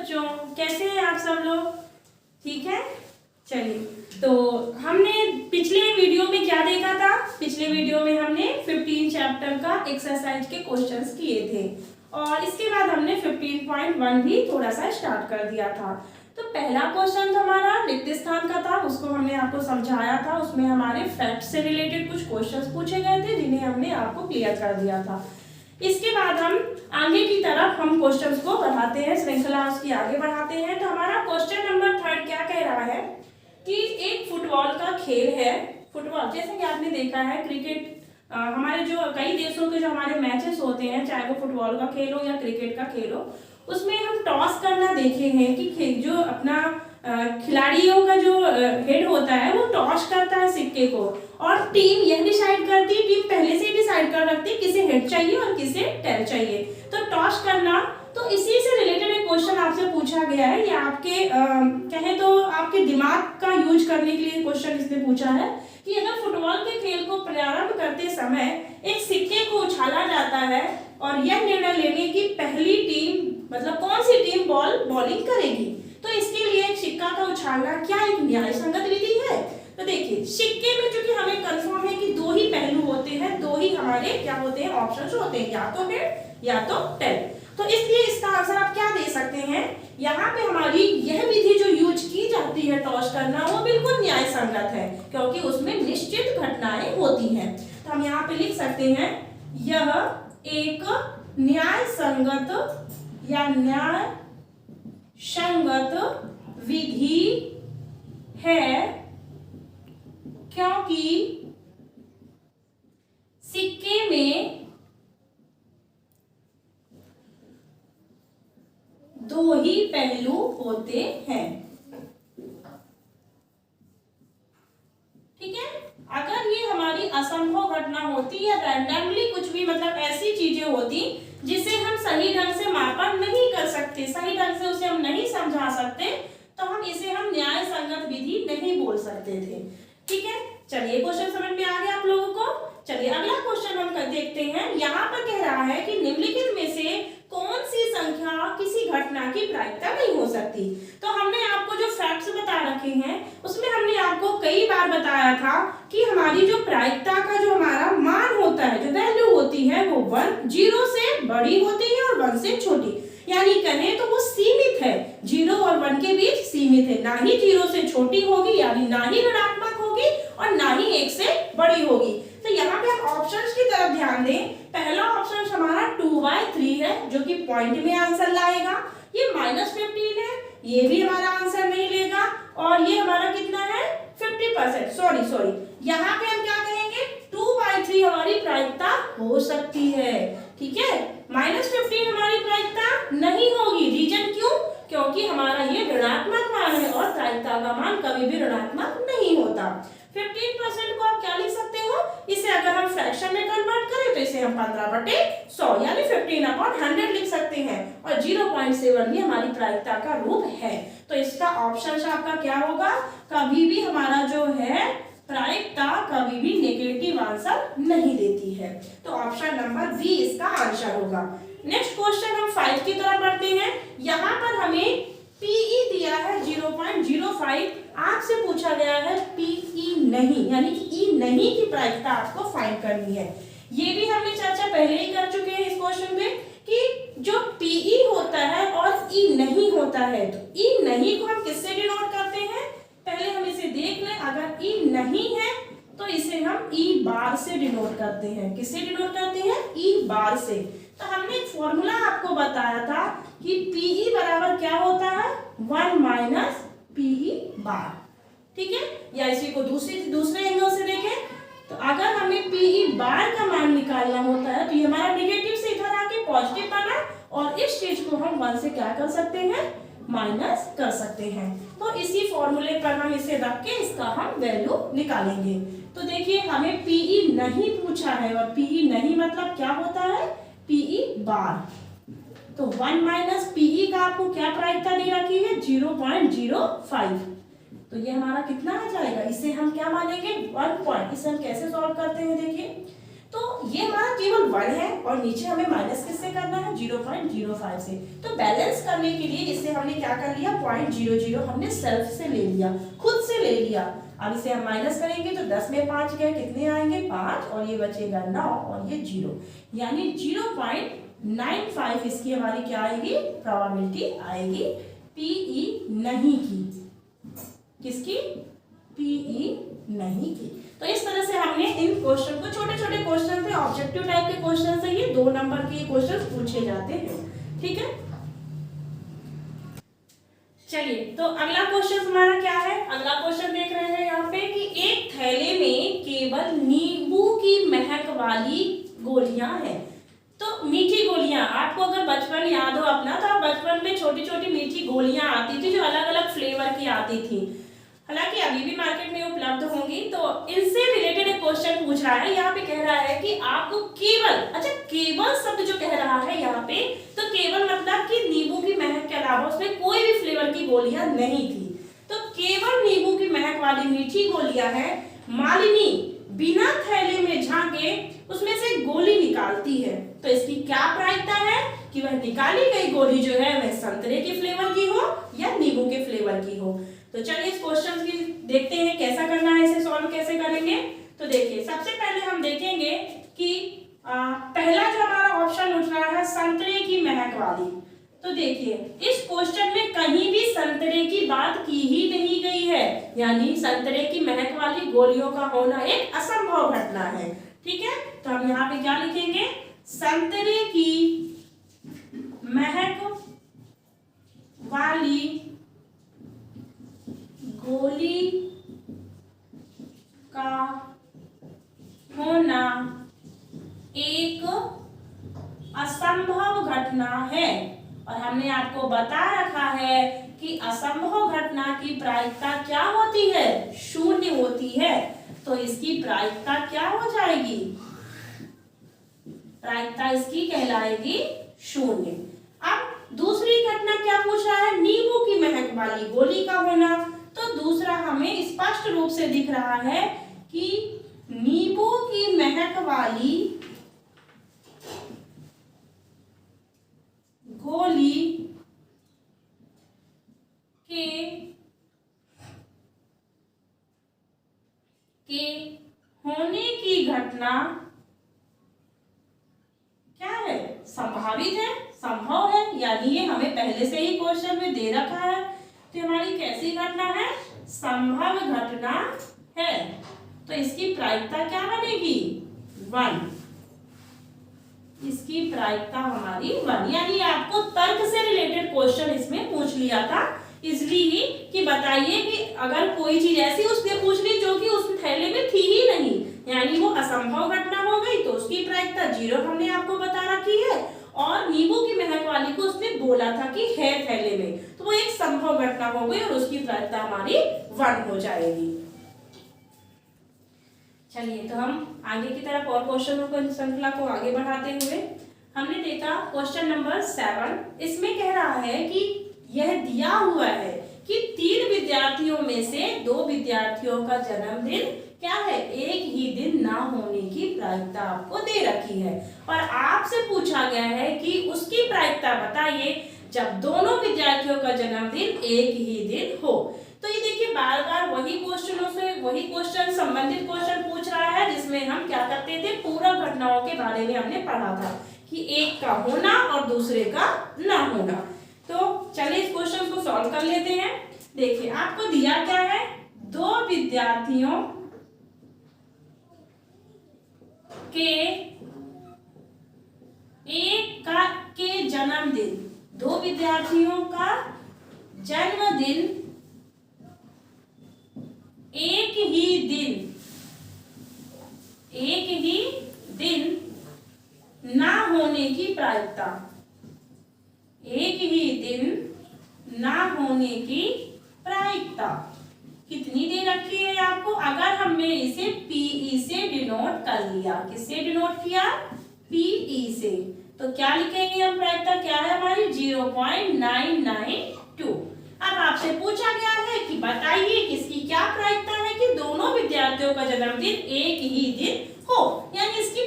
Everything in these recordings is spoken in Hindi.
बच्चों, कैसे हैं आप सब लोग? ठीक है, चलिए। तो हमने पिछले वीडियो में क्या देखा था? पिछले वीडियो में हमने 15 चैप्टर का एक्सरसाइज के क्वेश्चंस किए थे और इसके बाद हमने 15.1 भी थोड़ा सा स्टार्ट कर दिया था। तो पहला क्वेश्चन तो हमारा रिक्त स्थान का था, उसको हमने आपको समझाया था। उसमें हमारे फैक्ट से रिलेटेड कुछ क्वेश्चंस पूछे गए थे जिन्हें हमने आपको क्लियर कर दिया था। इसके बाद हम आगे की तरफ हम क्वेश्चंस को बढ़ाते हैं, श्रृंखला उसकी आगे बढ़ाते हैं। तो हमारा क्वेश्चन नंबर 3 क्या कह रहा है कि एक फुटबॉल का खेल है। फुटबॉल जैसे कि आपने देखा है क्रिकेट, हमारे जो कई देशों के जो हमारे मैचेस होते हैं, चाहे वो फुटबॉल का खेल हो या क्रिकेट का खेल हो, उसमें हम टॉस करना देखे हैं कि जो अपना खिलाड़ियों का जो हेड होता है वो टॉस करता है सिक्के को और टीम यह डिसाइड करती है, टीम पहले से ही डिसाइड कर रखती है किसे हेड चाहिए और किसे टेल चाहिए। तो टॉस करना, तो इसी से रिलेटेड एक क्वेश्चन आपसे पूछा गया है। ये आपके कहें तो आपके दिमाग का यूज करने के लिए क्वेश्चन इसने पूछा है कि अगर फुटबॉल के खेल को प्रारंभ करते समय एक सिक्के को उछाला जाता है और यह निर्णय लेने की पहली टीम मतलब कौन सी टीम बॉलिंग करेगी, तो इसके लिए एक सिक्का का उछालना क्या एक न्याय संगत विधि है? तो देखिए, सिक्के में चूंकि हमें कंफर्म है कि दो ही पहलू होते हैं, दो ही हमारे क्या होते हैं, ऑप्शंस होते हैं, या तो हेड या तो टेल। तो इसलिए इसका आंसर आप क्या दे सकते हैं, यहाँ पे हमारी यह विधि जो यूज की जाती है टॉस करना, वो बिल्कुल न्याय संगत है क्योंकि उसमें निश्चित घटनाएं होती हैं। तो हम यहाँ पे लिख सकते हैं यह एक न्याय संगत या न्याय संगत विधि है क्योंकि सिक्के में दो ही पहलू होते हैं। ठीक है, अगर ये हमारी असंभव घटना होती या रैंडमली कुछ भी मतलब ऐसी चीजें होती जिसे हम सही ढंग से मापन नहीं कर सकते, सही ढंग से उसे हम नहीं समझा सकते, तो हम इसे हम न्याय संगत विधि नहीं बोल सकते थे। ठीक है, चलिए क्वेश्चन समझ में आ गया आप लोगों को। चलिए अगला क्वेश्चन हम देखते हैं। यहाँ पर कह रहा है कि निम्नलिखित में से कौन सी संख्या किसी घटना की प्रायिकता नहीं हो सकती। तो हमने आपको जो फैक्ट्स बता रखे हैं उसमें हमने आपको कई बार बताया था कि हमारी जो प्रायिकता का जो हमारा मान होता है, जो वैल्यू होती है, वो 0 से बड़ी होती है और 1 से छोटी, यानी कहें तो वो सीमित है, 0 और 1 के बीच सीमित है, ना ही 0 से छोटी होगी यानी ना ही ऋणात्मक होगी और ना ही 1 से बड़ी होगी। तो यहाँ पे हम ऑप्शंस की तरफ ध्यान दें। पहला ऑप्शन हमारा 2/3 है जो कि पॉइंट में आंसर लाएगा। ये -15 है, ये भी हमारा आंसर नहीं लेगा और ये हमारा कितना है 50%। सॉरी यहाँ पे हम क्या कहेंगे 2/3 हमारी प्रायिकता हो सकती है। ठीक है, -15 हमारी प्रायिकता नहीं होगी। रीजन क्यों? क्योंकि हमारा ये ऋणात्मक मान है और प्रायिकता का मान कभी भी ऋणात्मक नहीं होता। 15% को आप क्या लिख सकते हो, इसे अगर हम फ्रैक्शन में कन्वर्ट करें तो इसे हम 15/100 यानी 15/100 लिख सकते हैं और 0.7 भी हमारी प्रायिकता का रूप है। तो इसका ऑप्शन आपका क्या होगा, कभी भी हमारा जो है प्रायिकता कभी भी नेगेटिव आंसर नहीं देती है। तो ऑप्शन नंबर बी इसका आंसर होगा। नेक्स्ट क्वेश्चन हम 5 की तरफ बढ़ते हैं। यहाँ पर हमें पीई दिया है 0.05, आपसे पूछा गया है पीई नहीं यानी कि ई नहीं की प्रायिकता आपको फाइंड करनी है। ये भी हमने चर्चा पहले ही कर चुके हैं इस क्वेश्चन में कि जो पीई होता है और ई नहीं होता है, तो ई नहीं को हम किससे डिनोट करते हैं, पहले हम इसे देख लें। अगर ई नहीं है तो इसे हम ई बार से डिनोट करते हैं। किससे डिनोट करते हैं? ई बार से। तो हमने एक फॉर्मूला आपको बताया था कि पीई बराबर क्या होता है 1 - पीई बार। ठीक है, या इसी को दूसरे एंगल से देखें तो अगर हमें पीई बार का मान निकालना होता है तो ये हमारा नेगेटिव से इधर आके पॉजिटिव बना और इस चीज को हम 1 से क्या कर सकते हैं, माइनस कर सकते हैं। तो इसी फॉर्मूले पर हम इसे रख के इसका हम वैल्यू निकालेंगे। तो देखिए हमें पीई नहीं पूछा है और पीई नहीं मतलब क्या होता है, पीई बार। तो 1 - पीई का आपको क्या प्रायिकता दे रखी है 0.05। तो ये हमारा कितना आ जाएगा, इसे हम क्या मानेंगे 1 पॉइंट। इसे हम कैसे सॉल्व करते हैं, देखिए तो ये हमारा केवल 1 है और नीचे हमें माइनस किससे करना है 0.05 से। तो बैलेंस करने के लिए इससे हमने क्या कर लिया 0.00 हमने सेल्फ से ले लिया, खुद से ले लिया। अब इसे हम माइनस करेंगे तो 10 में 5 गए, कितने आएंगे 5 और ये बचेगा 9 और ये 0, यानी 0.95 इसकी हमारी क्या आएगी प्रोबेबिलिटी आएगी पीई नहीं की। किसकी? पीई नहीं की। तो इस तरह से हमने इन क्वेश्चन को, छोटे छोटे क्वेश्चन थे, ऑब्जेक्टिव टाइप के क्वेश्चन से ये 2 नंबर के क्वेश्चन पूछे जाते हैं। ठीक है, चलिए तो अगला क्वेश्चन हमारा क्या है। अगला क्वेश्चन देख रहे हैं यहाँ पे कि एक थैले में केवल नींबू की महक वाली गोलियां हैं। तो मीठी गोलियां, आपको अगर बचपन याद हो अपना, तो आप बचपन में छोटी छोटी मीठी गोलियां आती थी जो अलग अलग फ्लेवर की आती थी, हालांकि अभी भी मार्केट में उपलब्ध होंगी। तो इनसे रिलेटेड एक क्वेश्चन पूछ रहा है, यहाँ पे कह रहा है कि आपको केवल, अच्छा केवल शब्द जो कह रहा है यहाँ पे, तो केवल मतलब कि नींबू की महक के अलावा उसमें कोई भी फ्लेवर की गोलियां नहीं थी। तो केवल नींबू की महक वाली मीठी गोलियां हैं। मालिनी बिना थैले में झांके उसमें से गोली निकालती है, तो इसकी क्या प्रायिकता है कि वह निकाली गई गोली जो है वह संतरे के फ्लेवर की हो या नींबू के फ्लेवर की हो। तो चलिए इस क्वेश्चन की देखते हैं कैसा करना है, इसे सॉल्व कैसे करेंगे। तो देखिए सबसे पहले हम देखेंगे कि पहला जो हमारा ऑप्शन उठ रहा है संतरे की महक वाली। तो देखिए इस क्वेश्चन में कहीं भी संतरे की बात की ही नहीं गई है, यानी संतरे की महक वाली गोलियों का होना एक असंभव घटना है। ठीक है, तो हम यहाँ पे क्या लिखेंगे, संतरे की महक वाली गोली का होना एक असंभव घटना है। और हमने आपको बता रखा है कि असंभव घटना की प्रायिकता क्या होती है, 0 होती है। तो इसकी प्रायिकता क्या हो जाएगी, प्रायिकता इसकी कहलाएगी 0। अब दूसरी घटना क्या पूछ रहा है, नींबू की महक वाली गोली का होना। तो दूसरा हमें स्पष्ट रूप से दिख रहा है कि नींबू की महक वाली गोली के होने की घटना क्या है, संभावित है, संभव है, यानी ये हमें पहले से ही क्वेश्चन में दे रखा है। तो हमारी कैसी घटना है, संभव घटना है। तो इसकी प्रायिकता क्या बनेगी 1, इसकी प्रायिकता हमारी 1, यानी आपको तर्क से रिलेटेड क्वेश्चन इसमें पूछ लिया था, इसलिए कि बताइए कि अगर कोई चीज ऐसी उसने पूछ ली जो कि उस थैले में थी ही नहीं, यानी वो असंभव घटना हो गई, तो उसकी प्रायिकता 0 हमने आपको बता रखी है। और नींबू की महक वाली को उसने बोला था कि है थैले में, तो वो एक संभव घटना हो गई और उसकी प्रायिकता हमारी 1 हो जाएगी। चलिए तो हम आगे की तरफ और क्वेश्चनों को, श्रृंखला को आगे बढ़ाते हुए हमने देखा क्वेश्चन नंबर 7। इसमें कह रहा है कि यह दिया हुआ है कि 3 विद्यार्थियों में से 2 विद्यार्थियों का जन्मदिन क्या है, एक ही दिन ना होने की प्रायिकता आपको दे रखी है और आपसे पूछा गया है कि उसकी प्रायिकता बताइए जब दोनों विद्यार्थियों का जन्मदिन एक ही दिन हो। तो ये देखिए बार बार वही क्वेश्चनों से वही क्वेश्चन, संबंधित क्वेश्चन पूछ रहा है, जिसमें हम क्या करते थे, पूरक घटनाओं के बारे में हमने पढ़ा था कि एक का होना और दूसरे का ना होना। तो चलिए इस क्वेश्चन को सॉल्व कर लेते हैं। देखिए आपको दिया क्या है, 2 विद्यार्थियों के जन्मदिन, 2 विद्यार्थियों का जन्मदिन एक ही दिन ना होने की प्रायिकता, एक ही दिन ना होने की प्रायिकता कितनी दे रखी है आपको। अगर हमने इसे पीई से डिनोट कर लिया, किससे डिनोट किया, पीई से, तो क्या लिखेंगे हम, प्रायिकता क्या है हमारी 0.992। अब आपसे पूछा गया है कि बताइए किसकी क्या प्रायिकता है कि दोनों विद्यार्थियों का जन्मदिन एक ही दिन हो, यानी इसकी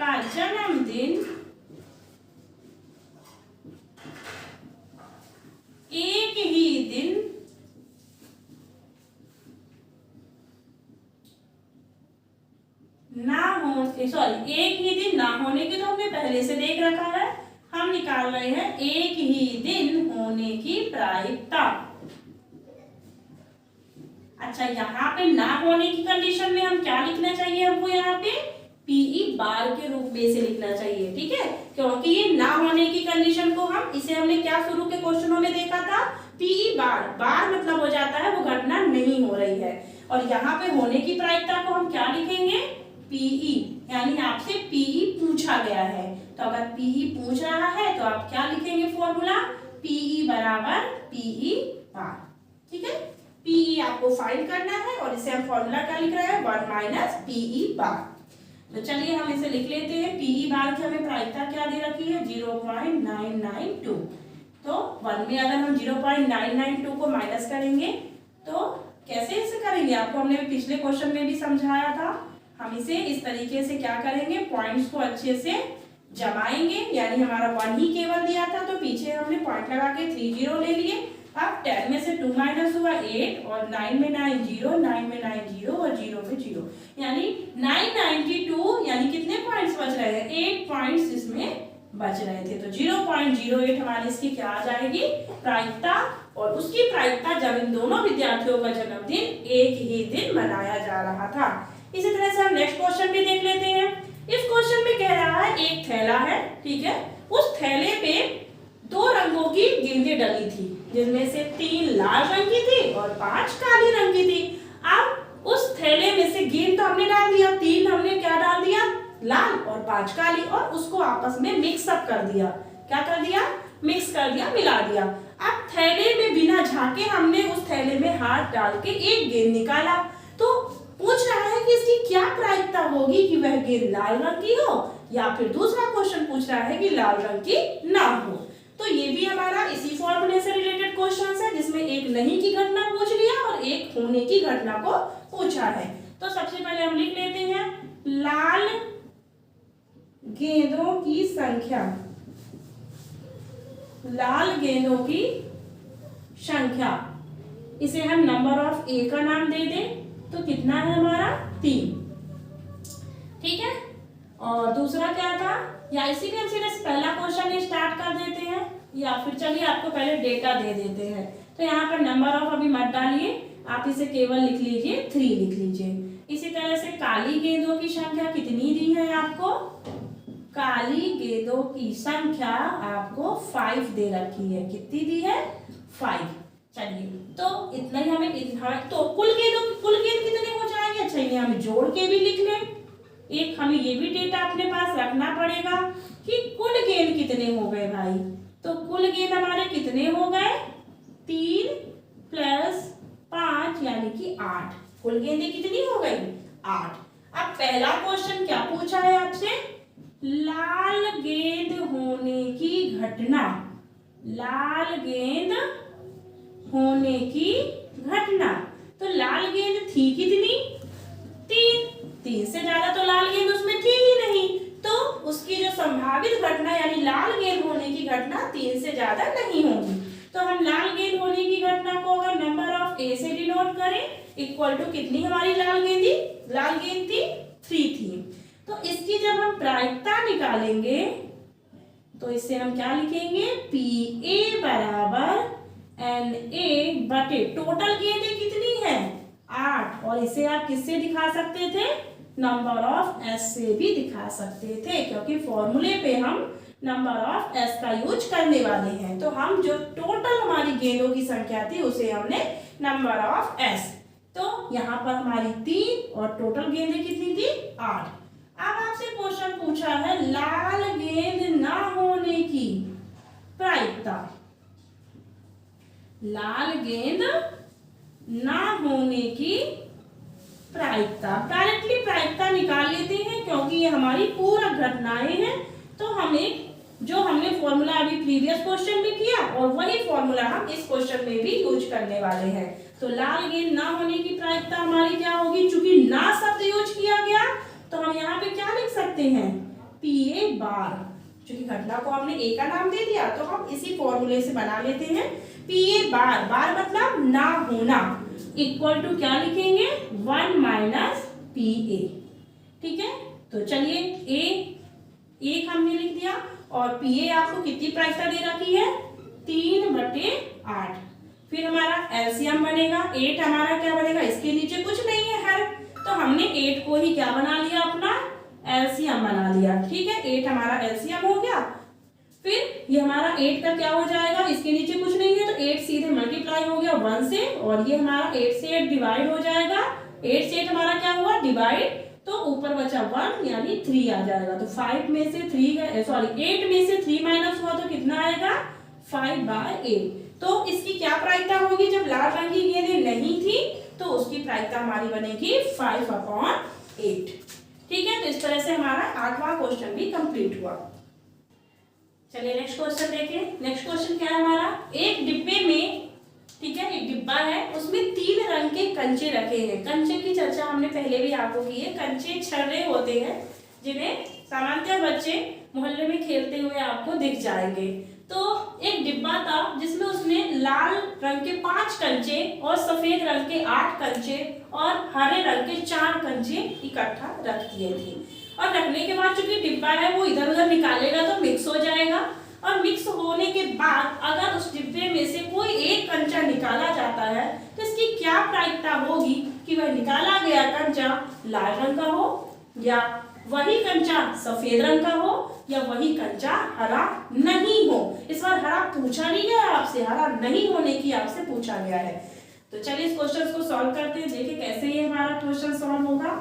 का जन्मदिन एक ही दिन एक ही दिन ना होने की तो हमने पहले से देख रखा है, हम निकाल रहे हैं एक ही दिन होने की प्रायिकता। अच्छा, यहाँ पे ना होने की कंडीशन में हम क्या लिखना चाहिए, हमको यहाँ पे पीई बार के रूप में इसे लिखना चाहिए, ठीक है, क्योंकि ये ना होने की कंडीशन को हमने क्या शुरू के क्वेश्चनों में देखा था, पीई बार, बार मतलब हो जाता है वो घटना नहीं हो रही है, और यहाँ पे होने की प्रायिकता को हम क्या लिखेंगे, पीई, यानी आपसे पीई पूछा गया है, तो अगर पीई पूछ रहा है तो आप क्या लिखेंगे फॉर्मूला, पीई बराबर पीई बार, ठीक है। पीई आपको फाइंड करना है और इसे हम फॉर्मूला क्या लिख रहे हैं, 1 माइनस पीई बार। तो चलिए हम इसे लिख लेते हैं, पीई बार की हमें प्रायिकता क्या दे रखी है, 0.992। तो 1 में अगर हम 0.992 को माइनस करेंगे तो कैसे इसे करेंगे, आपको हमने पिछले क्वेश्चन में भी समझाया था। हम इसे इस तरीके से क्या करेंगे, पॉइंट्स को अच्छे से जमाएंगे, यानी हमारा 1 ही केवल दिया था तो पीछे हमने पॉइंट लगा के 3 0 ले लिए। अब 10 में से 2 माइनस हुआ 8, और 9 में 9 0, 9 में 9 0 और 0 में 0, यानी 992, यानी कितने पॉइंट्स बच रहे हैं, 8 पॉइंट्स इसमें बच रहे थे। तो 0.08 हमारी इसकी क्या आ जाएगी, प्रायिकता, और उसकी प्रायिकता जब इन दोनों विद्यार्थियों का जन्मदिन एक ही दिन मनाया जा रहा था। इसी तरह से हम नेक्स्ट क्वेश्चन भी देख लेते हैं। इस क्वेश्चन में कह रहा है एक थैला है, ठीक है, उस थैले पे 2 रंगों की गेंदें डली थी, जिनमें से 3 लाल रंग की थी और 5 काली रंग की थी। अब उस थैले में से गेंद तो हमने डाल दिया, 3 हमने क्या डाल दिया, लाल और 5 काली, और उसको आपस में मिक्स अप कर दिया, क्या कर दिया, मिक्स कर दिया, मिला दिया। अब थैले में बिना झांके हमने उस थैले में हाथ डाल के एक गेंद निकाला, तो पूछ रहा है कि इसकी क्या प्रायिकता होगी कि वह गेंद लाल रंग की हो, या फिर दूसरा क्वेश्चन पूछ रहा है कि लाल रंग की ना हो। तो ये भी हमारा इसी फॉर्मूले से रिलेटेड क्वेश्चन है, जिसमें एक नहीं की घटना पूछ लिया और एक होने की घटना को पूछा है। तो सबसे पहले हम लिख लेते हैं, लाल गेंदों की संख्या, लाल गेंदों की संख्या, इसे हम नंबर ऑफ ए का नाम दे दें तो कितना है हमारा, 3, ठीक है। और दूसरा क्या था, या इसी में सीधे पहला क्वेश्चन स्टार्ट कर देते हैं, या फिर चलिए आपको पहले डेटा दे देते हैं। तो यहाँ पर नंबर ऑफ अभी मत डालिए, आप इसे केवल लिख लीजिए 3 लिख लीजिए। इसी तरह से काली गेंदों की संख्या कितनी दी है आपको, काली गेंदों की संख्या आपको 5 दे रखी है, कितनी दी है, 5। चलिए तो इतना ही हमें, तो कुल गेंद कितने हो जाएंगे, अच्छा इन्हें हम जोड़ के भी लिख लें, एक हमें ये भी डेटा अपने पास रखना पड़ेगा कि कुल गेंद कितने हो गए भाई। तो कुल गेंद हमारे कितने हो गए, 3 + 5 यानी कि 8, कुल गेंदें कितनी हो गई, 8। अब पहला क्वेश्चन क्या पूछा है आपसे, लाल गेंद होने की घटना, लाल गेंद होने की घटना। तो लाल गेंद थी कितनी, 3 से ज्यादा तो लाल गेंद उसमें थी ही नहीं, तो उसकी जो संभावित घटना यानी लाल गेंद होने की घटना 3 से ज्यादा नहीं होगी। तो हम लाल गेंद होने की घटना को अगर नंबर ऑफ ए से डिनोट करें, इक्वल टू कितनी हमारी लाल गेंद थी, 3 थी। तो इसकी जब हम प्रायिकता निकालेंगे तो इसे हम क्या लिखेंगे, पी ए बराबर एन ए बटे टोटल गेंदें कितनी है, 8, और इसे आप किससे दिखा सकते थे, नंबर ऑफ एस से भी दिखा सकते थे, क्योंकि फॉर्मूले पे हम नंबर ऑफ एस का यूज करने वाले हैं। तो हम जो टोटल हमारी गेंदों की संख्या थी उसे हमने नंबर ऑफ एस, तो यहाँ पर हमारी 3 और टोटल गेंदें कितनी थी, 8। अब आपसे क्वेश्चन पूछा है लाल गेंद ना होने की प्रायिकता, लाल गेंद ना होने की प्रायिकता, डायरेक्टली प्रायिकता निकाल लेते हैं क्योंकि ये हमारी पूरक घटनाएं हैं। तो हमें जो हमने फॉर्मूला अभी प्रीवियस क्वेश्चन में किया और वही फॉर्मूला हम इस क्वेश्चन में भी यूज करने वाले हैं। तो लाल गेंद ना होने की प्रायिकता हमारी क्या होगी, चूंकि ना शब्द यूज किया गया तो हम यहाँ पे क्या लिख सकते हैं, PA बार। क्योंकि घटना को हमने A का नाम दे दिया तो हम इसी फॉर्मूले से बना लेते हैं। PA बार, बार मतलब ना होना, इक्वल टू क्या लिखेंगे 1 माइनस PA। ठीक है, तो चलिए एक हमने लिख दिया और PA आपको कितनी प्रायिकता दे रखी है 3/8। फिर हमारा एलसीएम बनेगा 8, हमारा क्या बनेगा, इसके नीचे कुछ नहीं है हर, तो हमने 8 को ही क्या बना लिया, अपना एलसीएम बना लिया। ठीक है, 8 हमारा एलसीएम हो गया। फिर ये हमारा 8 का क्या हो जाएगा, इसके नीचे कुछ नहीं है तो 8 सीधे मल्टीप्लाई हो गया 1 से, और ये हमारा 8 से 8 डिवाइड हो जाएगा। 8 से 8 हमारा क्या हुआ डिवाइड, तो ऊपर बचा 1 यानी 3 आ जाएगा। तो 5 में से 3 सॉरी 8 में से 3 माइनस हुआ तो कितना आएगा 5/8। तो इसकी क्या प्रायिकता होगी, जब लाल रंग की गेंदें नहीं थी तो उसकी प्रायिकता हमारी बनेगी 5/8। ठीक है, तो इस तरह से हमारा 8वां क्वेश्चन भी कंप्लीट हुआ। चलिए नेक्स्ट क्वेश्चन देखें। नेक्स्ट क्वेश्चन क्या है हमारा, एक डिब्बे में, ठीक है, एक डिब्बा है उसमें 3 रंग के कंचे रखे हैं। कंचे की चर्चा हमने पहले भी आपको की है। कंचे छर्रे होते हैं जिन्हें सामान्यतः बच्चे मोहल्ले में खेलते हुए आपको दिख जाएंगे। तो एक डिब्बा था जिसमें उसने लाल रंग के 5 कंचे और सफेद रंग के 8 कंचे और हरे रंग के 4 कंचे इकट्ठा रख दिए थे। और रखने के बाद चूंकि डिब्बा है वो इधर उधर निकालेगा तो मिक्स हो जाएगा, और मिक्स होने के बाद अगर उस डिब्बे में से कोई एक कंचा निकाला जाता है तो इसकी क्या प्रायिकता होगी कि वह निकाला गया कंचा लाल रंग का हो, या वही कंचा सफेद रंग का हो, या वही कंचा हरा नहीं हो। इस बार हरा पूछा नहीं गया आपसे, हरा नहीं होने की आपसे पूछा गया है। तो चलिए इस क्वेश्चन को सॉल्व करते हैं, देखिए कैसे ये हमारा क्वेश्चन सॉल्व होगा।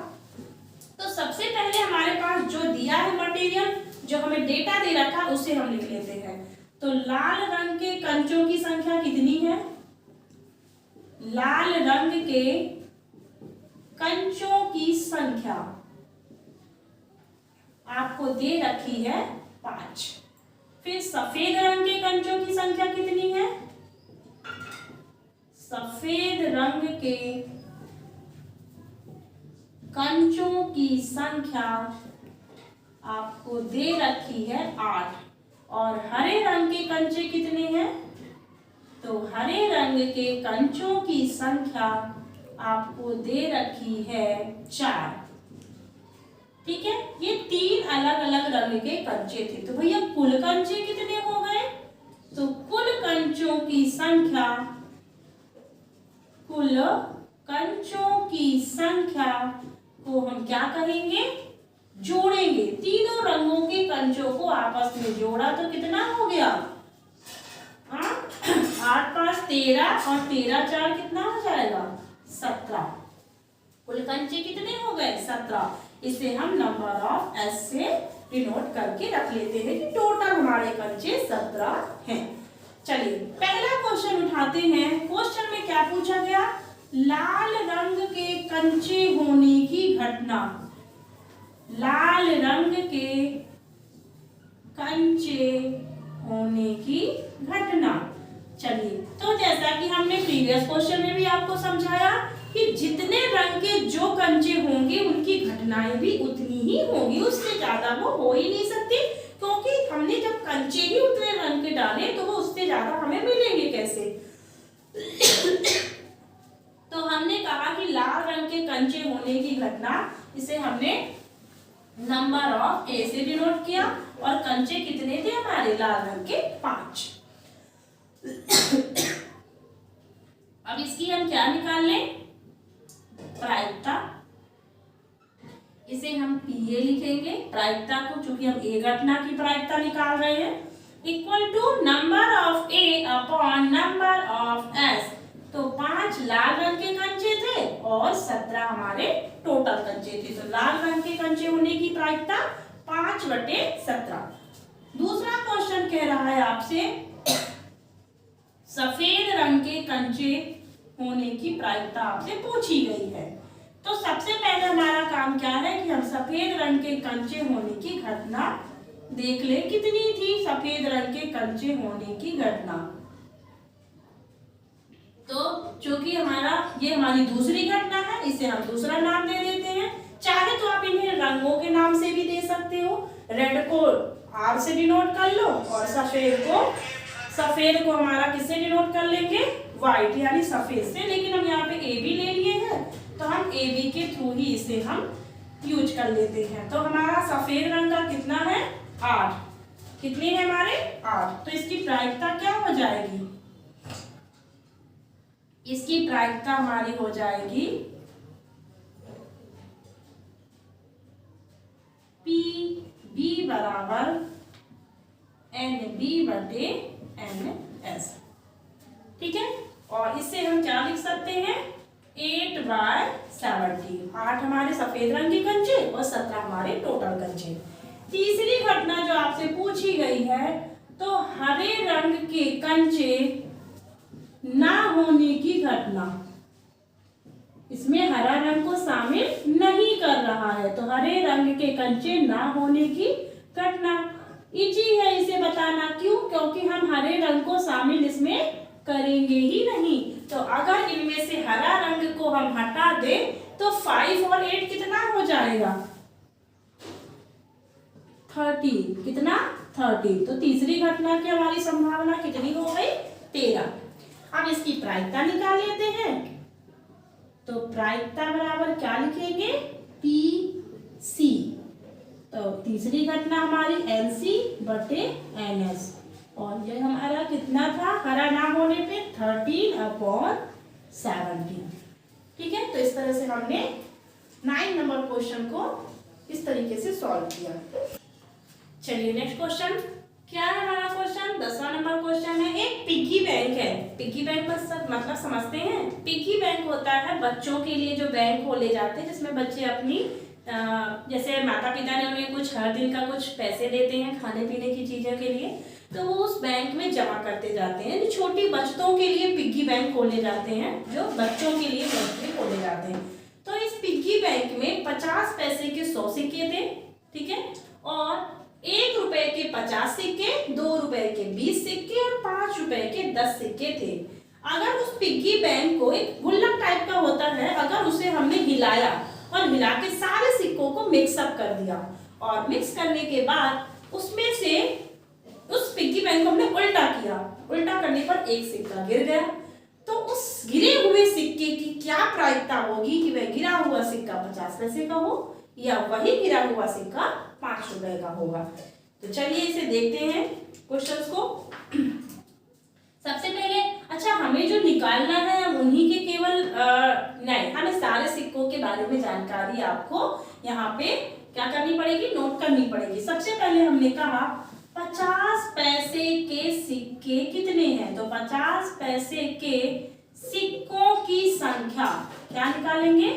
तो सबसे पहले हमारे पास जो दिया है मटेरियल, जो हमें डेटा दे रखा उसे हम लिख लेते हैं। तो लाल रंग के कंचों की संख्या कितनी है, लाल रंग के कंचों की संख्या आपको दे रखी है 5। फिर सफेद रंग के कंचों की संख्या कितनी है, सफेद रंग के कंचों की संख्या आपको दे रखी है 8। और हरे रंग के कंचे कितने हैं, तो हरे रंग के कंचों की संख्या आपको दे रखी है 4। ठीक है, ये 3 अलग अलग रंग के कंचे थे। तो भैया कुल कंचे कितने हो गए, तो कुल कंचों की संख्या, कुल कंचों की संख्या को हम क्या कहेंगे, जोड़ेंगे। तीनों रंगों के कंचों को आपस में जोड़ा तो कितना हो गया, 8 5 13 और 13 4 कितना हो जाएगा 17। कुल कंचे कितने हो गए 17। इसे हम नंबर ऑफ एस से डिनोट करके रख लेते हैं कि टोटल हमारे कंचे 17 हैं। चलिए पहला क्वेश्चन उठाते हैं। क्वेश्चन में क्या पूछा गया, लाल रंग के कंचे होने की घटना, लाल रंग के कंचे होने की घटना। चलिए, तो जैसा कि हमने प्रीवियस क्वेश्चन में भी आपको समझाया कि जितने रंग के जो कंचे होंगे उनकी घटनाएं भी उतनी ही होंगी, उससे ज्यादा वो हो ही नहीं सकती, क्योंकि हमने जब कंचे ही उतने रंग के डाले तो वो उससे ज्यादा हमें मिलेंगे कैसे। तो हमने कहा कि लाल रंग के कंचे होने की घटना, इसे हमने नंबर ऑफ ए से डिनोट किया, और कंचे कितने थे हमारे लाल रंग के 5। अब इसकी हम क्या निकाल लें, प्रायिकता। इसे हम PA लिखेंगे, प्रायिकता को, चूंकि हम ए घटना की प्रायिकता निकाल रहे हैं, equal to number of A upon number of S। तो 5 लाल रंग के कंचे थे और 17 हमारे टोटल कंचे थे। तो लाल रंग के कंचे होने की प्रायिकता 5/17। दूसरा क्वेश्चन कह रहा है आपसे सफेद रंग के कंचे होने की प्रायिकता आपसे पूछी गई है। तो सबसे पहले हमारा काम क्या है कि हम सफेद रंग के कंचे होने की घटना देख ले, कितनी थी सफेद रंग के कंचे होने की घटना। तो चूंकि हमारा ये हमारी दूसरी घटना है, इसे हम दूसरा नाम दे देते हैं। चाहे तो आप इन्हें रंगों के नाम से भी दे सकते हो। रेड को R से डिनोट कर लो और सफेद को हमारा किससे डिनोट कर लेंगे, व्हाइट यानी सफेद से। लेकिन हम यहाँ पे AB ले लिए हैं तो हम AB के थ्रू ही इसे हम यूज कर लेते हैं। तो हमारा सफेद रंग का कितना है, 8। कितने हैं हमारे, 8। तो इसकी प्रायिकता क्या हो जाएगी, इसकी प्रायिकता हमारी हो जाएगी PB बराबर NB बटे NS। ठीक है, और इससे हम क्या लिख सकते हैं, 8/70। 8 हमारे सफेद रंग के कंचे और 17 हमारे टोटल कंचे। तीसरी घटना जो आपसे पूछी गई है, तो हरे रंग के कंचे ना होने की घटना। इसमें हरा रंग को शामिल नहीं कर रहा है, तो हरे रंग के कंचे ना होने की घटना इजी है इसे बताना। क्यों, क्योंकि हम हरे रंग को शामिल इसमें करेंगे ही नहीं। तो अगर इनमें से हरा रंग को हम हटा दें तो 5 और 8 कितना हो जाएगा, 30। कितना, 30। तो तीसरी घटना की हमारी संभावना कितनी हो गई, 13। अब इसकी प्रायिकता निकाल लेते हैं। तो प्रायिकता बराबर क्या लिखेंगे, PC। तो तीसरी घटना हमारी NC बटे NS, और ये हमारा कितना था, हरा ना होने पे 13/70। ठीक है, तो इस तरह से हमने 9 नंबर क्वेश्चन को इस तरीके से सॉल्व किया। चलिए नेक्स्ट क्वेश्चन क्या है हमारा क्वेश्चन, 10वां नंबर क्वेश्चन है। एक पिग्गी बैंक है। पिग्गी बैंक मतलब समझते हैं, पिग्गी बैंक होता है बच्चों के लिए जो बैंक खोले जाते हैं, जिसमें बच्चे अपनी जैसे माता पिता ने उन्हें कुछ हर दिन का कुछ पैसे देते हैं खाने पीने की चीजों के लिए, तो वो उस बैंक में जमा करते जाते हैं। छोटी बच्चों के लिए पिग्गी बैंक खोले जाते हैं, जो बच्चों के लिए बैंक में खोले जाते हैं। तो इस पिग्गी बैंक में 50 पैसे के 100 सिक्के थे, ठीक है, और 1 रुपए के 50 सिक्के, 2 रुपए के 20 सिक्के और 5 रुपए के 10 सिक्के थे। अगर उस पिग्गी बैंक को, एक गुल्लक टाइप का होता है, अगर उसे हमने हिलाया और हिला के सारे सिक्कों को मिक्सअप कर दिया, और मिक्स करने के बाद उसमें से उस पिग्गी बैंक को हमने उल्टा किया, उल्टा करने पर एक सिक्का गिर गया, तो उस गिरे हुए सिक्के की क्या प्रायिकता होगी कि वह गिरा हुआ सिक्का 50 पैसे का हो या वही गिरा हुआ सिक्का 5 रुपए का होगा। तो चलिए इसे देखते हैं क्वेश्चंस को। सबसे पहले अच्छा, हमें जो निकालना है उन्हीं के केवल नहीं, हमें सारे सिक्कों के बारे में जानकारी आपको यहाँ पे क्या करनी पड़ेगी, नोट करनी पड़ेगी। सबसे पहले हमने कहा 50 पैसे के सिक्के कितने हैं, तो 50 पैसे के सिक्कों की संख्या क्या निकालेंगे,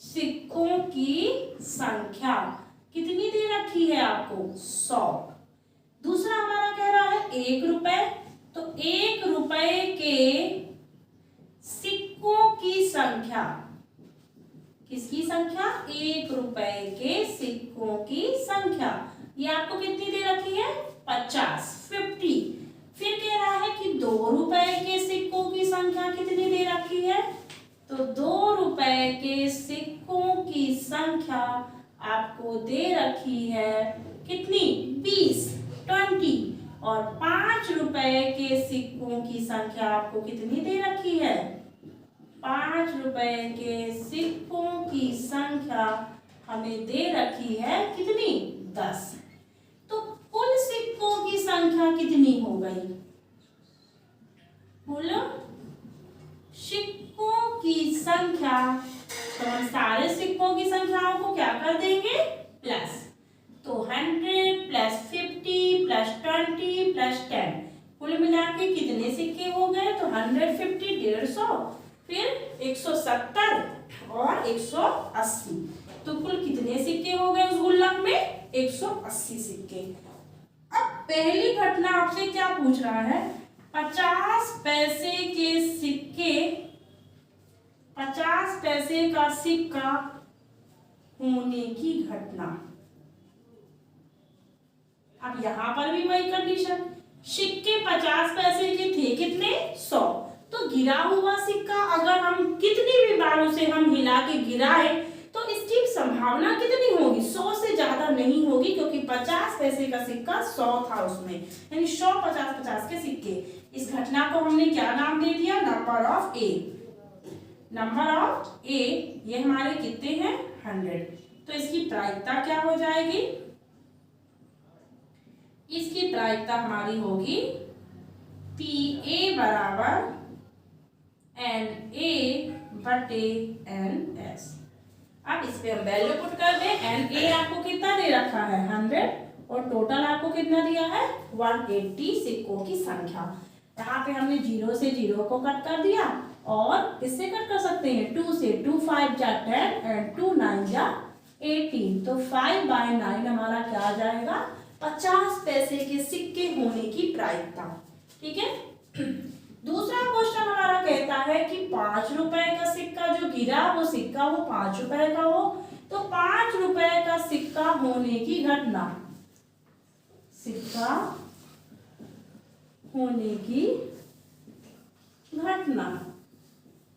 सिक्कों की संख्या कितनी दे रखी है आपको, 100। दूसरा हमारा कह रहा है 1 रुपए, तो 1 रुपए के सिक्कों की संख्या, किसकी संख्या, 1 रुपए के सिक्कों की संख्या, ये आपको कितनी दे रखी है, 50। फिर कह रहा है कि 2 रुपए के सिक्कों की संख्या कितनी दे रखी है, तो 2 रुपए के सिक्कों की संख्या आपको दे रखी है कितनी, 20। और 5 रुपए के सिक्कों की संख्या आपको कितनी दे रखी है, 5 रुपए के सिक्कों की संख्या हमें दे रखी है कितनी, 10। तो कुल सिक्कों की संख्या कितनी हो गई, कुल सिक्कों की संख्या, तो हम सारे सिक्कों की संख्याओं को क्या कर देंगे, प्लस। तो 100 प्लस 50 प्लस 20 प्लस 10, कुल मिला के कितने सिक्के हो गए, तो 150, 150, फिर 170 और 180, तो कुल कितने सिक्के हो गए उस गुल्लक में, 180 सिक्के। अब पहली घटना आपसे क्या पूछ रहा है, 50 पैसे के सिक्के, 50 पैसे का सिक्का होने की घटना। अब यहां पर भी वही कंडीशन, सिक्के 50 पैसे के थे कितने, 100, तो गिरा हुआ सिक्का अगर हम कितनी भी बार उसे हम हिला के गिराए तो इसकी संभावना कितनी होगी, 100 से ज्यादा नहीं होगी, क्योंकि 50 पैसे का सिक्का 100 था उसमें, यानी 100 50 के सिक्के। इस घटना को हमने क्या नाम दे दिया, number of a. Number of a ये हमारे कितने हैं, 100। तो इसकी प्रायिकता क्या हो जाएगी, इसकी प्रायिकता हमारी होगी पी ए बराबर एन ए बटे एन एस। अब इस पे हम वैल्यू पुट कर दें, एन ए आपको कितना दे रखा है, 100, और टोटल आपको कितना दिया है, 180 सिक्कों की संख्या। यहाँ पे हमने 0 से 0 को कट कर दिया, और इससे कट कर सकते हैं 2 से, 2 5 जा 10 एंड 2 9 जा 18। तो 5/9 हमारा क्या आ जाएगा, 50 पैसे के सिक्के होने की प्रायिकता। ठीक है। दूसरा क्वेश्चन हमारा कहता है कि 5 रुपए का सिक्का जो गिरा वो सिक्का वो 5 रुपए का हो, तो 5 रुपए का सिक्का होने की घटना, सिक्का होने की घटना,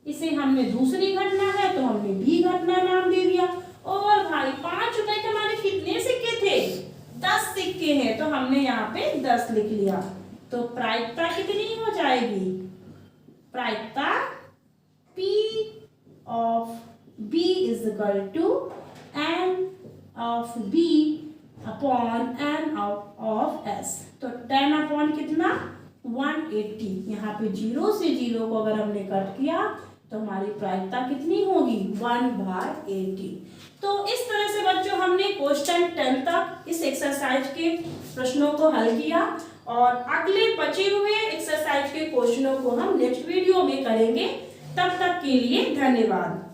इसे हमने दूसरी घटना है तो हमने बी घटना नाम दे दिया। और भाई 5 रुपए के हमारे कितने सिक्के थे, 10 सिक्के हैं, तो हमने यहाँ पे 10 लिख लिया। तो प्रायिकता कितनी हो जाएगी, प्रायिकता P of B is equal to N of B upon N of S। तो 10 अपॉन कितना, 180। यहाँ पे 0 से 0 को अगर हमने कट किया तो हमारी प्रायिकता कितनी होगी, 1/80। तो इस तरह से बच्चों हमने क्वेश्चन 10 तक इस एक्सरसाइज के प्रश्नों को हल किया, और अगले बचे हुए एक्सरसाइज के क्वेश्चनों को हम नेक्स्ट वीडियो में करेंगे। तब तक के लिए धन्यवाद।